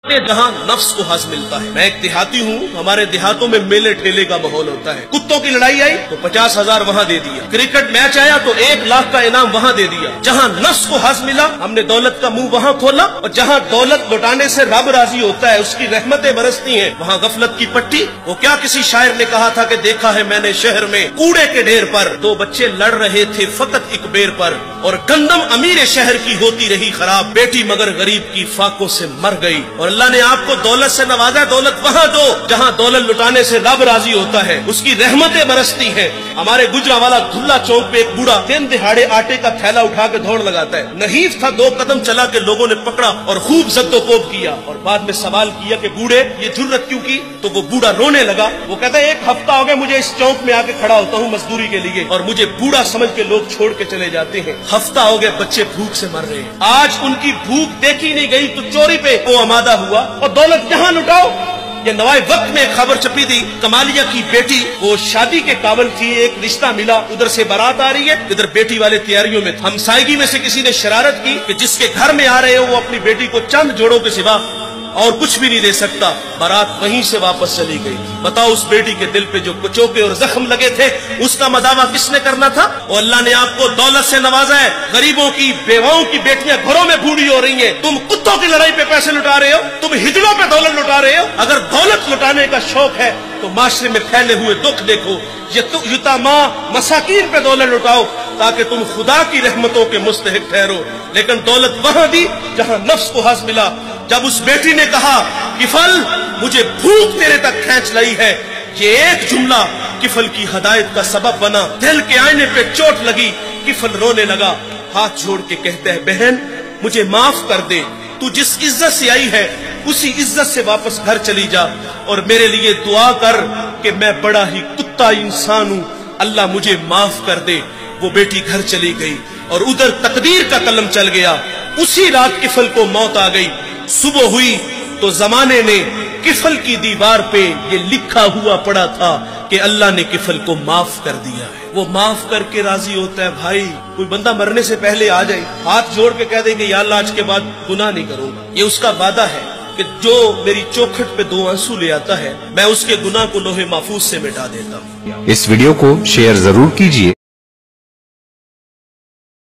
जहाँ नफ्स को हज मिलता है। मैं एक देहाती हूँ, हमारे देहातों में मेले ठेले का माहौल होता है। कुत्तों की लड़ाई आई तो 50,000 वहाँ दे दिया, क्रिकेट मैच आया तो 1 लाख का इनाम वहाँ दे दिया। जहाँ नफ्स को हज मिला हमने दौलत का मुंह वहाँ खोला, और जहाँ दौलत लुटाने से रब राजी होता है, उसकी रहमतें बरसती हैं, वहाँ गफलत की पट्टी। वो क्या किसी शायर ने कहा था कि देखा है मैंने शहर में कूड़े के ढेर पर 2 बच्चे लड़ रहे थे फकत एक बेर पर, और गंदम अमीर शहर की होती रही खराब, बेटी मगर गरीब की फाकों से मर गई। और अल्लाह ने आपको दौलत से नवाजा, दौलत वहाँ दो जहाँ दौलत लुटाने से रब राजी होता है, उसकी रहमतें बरसती हैं। हमारे गुजरावाला धुल्ला चौक पे एक बूढ़ा दिन दिहाड़े आटे का थैला उठा के दौड़ लगाता है। नहीफ था, 2 कदम चला के लोगों ने पकड़ा और खूब जद्दोकोब किया, और बाद में सवाल किया कि बूढ़े ये जुर्रत क्यों की? तो वो बूढ़ा रोने लगा। वो कहता है 1 हफ्ता हो गया मुझे इस चौक में आके खड़ा होता हूँ मजदूरी के लिए, और मुझे बूढ़ा समझ के लोग छोड़ के चले जाते हैं। हफ्ता हो गया बच्चे भूख से मर रहे हैं। आज उनकी भूख देखी नहीं गई तो चोरी पे वो आमादा हुआ, और दौलत जहाँ लुटाओ। ये नवाए वक्त में एक खबर छपी थी, कमालिया की बेटी वो शादी के काबिल थी, एक रिश्ता मिला, उधर से बारात आ रही है, इधर बेटी वाले तैयारियों में। हमसायगी में से किसी ने शरारत की कि जिसके घर में आ रहे हो वो अपनी बेटी को चंद जोड़ों के सिवा और कुछ भी नहीं दे सकता। बारात वहीं से वापस चली गई। बताओ उस बेटी के दिल पे जो कुचोके और जख्म लगे थे, उसका मदावा किसने करना था? और अल्लाह ने आपको दौलत से नवाजा है। गरीबों की बेवाओं की बेटियां घरों में बूढ़ी हो रही हैं, तुम कुत्तों की लड़ाई पे पैसे लुटा रहे हो, तुम हिजड़ों पे दौलत लुटा रहे हो। अगर दौलत लुटाने का शौक है तो माशरे में फैले हुए दुख देखो, यतामा मसाकीन पे दौलत लुटाओ ताकि तुम खुदा की रहमतों के मुस्तहिक ठहरो। लेकिन दौलत वहां दी जहां नफ्स को हज मिला। जब उस बेटी ने कहा किफल मुझे भूख तेरे तक खींच लाई है, ये एक जुमला किफल की हदायत का सबब बना। दिल के आईने पे चोट लगी, किफल रोने लगा, हाथ जोड़ के कहते हैं बहन मुझे माफ कर दे, तू जिस इज्जत से आई है उसी इज्जत से वापस घर चली जा, और मेरे लिए दुआ कर कि मैं बड़ा ही कुत्ता इंसान हूं, अल्लाह मुझे माफ कर दे। वो बेटी घर चली गई और उधर तकदीर का कलम चल गया। उसी रात किफल को मौत आ गई। सुबह हुई तो जमाने ने किफल की दीवार पे ये लिखा हुआ पड़ा था कि अल्लाह ने किफल को माफ कर दिया है। वो माफ करके राजी होता है। भाई कोई बंदा मरने से पहले आ जाए, हाथ जोड़ के कह दे कि या अल्लाह आज के बाद गुनाह नहीं करूंगा, ये उसका वादा है कि जो मेरी चौखट पे 2 आंसू ले आता है मैं उसके गुनाह को लोहे महफूज से मिटा देता हूँ। इस वीडियो को शेयर जरूर कीजिए